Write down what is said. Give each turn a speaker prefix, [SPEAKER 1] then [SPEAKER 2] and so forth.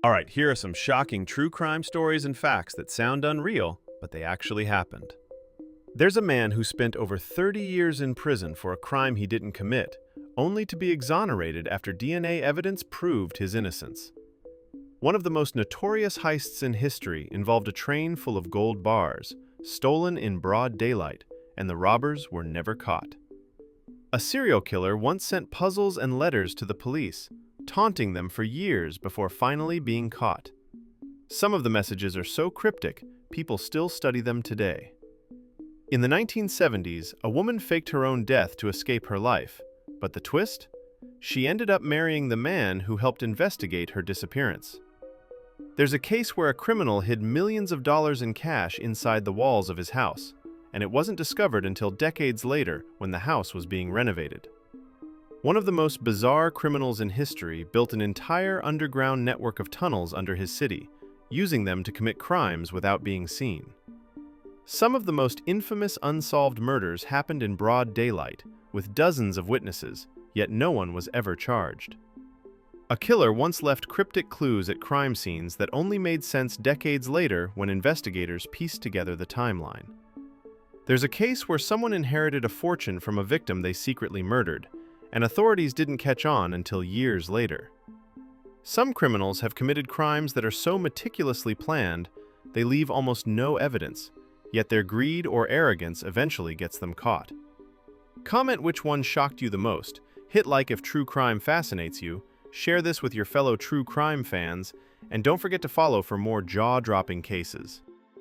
[SPEAKER 1] All right, here are some shocking true crime stories and facts that sound unreal, but they actually happened. There's a man who spent over 30 years in prison for a crime he didn't commit, only to be exonerated after DNA evidence proved his innocence. One of the most notorious heists in history involved a train full of gold bars, stolen in broad daylight, and the robbers were never caught. A serial killer once sent puzzles and letters to the police, taunting them for years before finally being caught. Some of the messages are so cryptic, people still study them today. In the 1970s, a woman faked her own death to escape her life, but the twist? She ended up marrying the man who helped investigate her disappearance. There's a case where a criminal hid millions of dollars in cash inside the walls of his house, and it wasn't discovered until decades later when the house was being renovated. One of the most bizarre criminals in history built an entire underground network of tunnels under his city, using them to commit crimes without being seen. Some of the most infamous unsolved murders happened in broad daylight, with dozens of witnesses, yet no one was ever charged. A killer once left cryptic clues at crime scenes that only made sense decades later when investigators pieced together the timeline. There's a case where someone inherited a fortune from a victim they secretly murdered, and authorities didn't catch on until years later. Some criminals have committed crimes that are so meticulously planned, they leave almost no evidence, yet their greed or arrogance eventually gets them caught. Comment which one shocked you the most, hit like if true crime fascinates you, share this with your fellow true crime fans, and don't forget to follow for more jaw-dropping cases.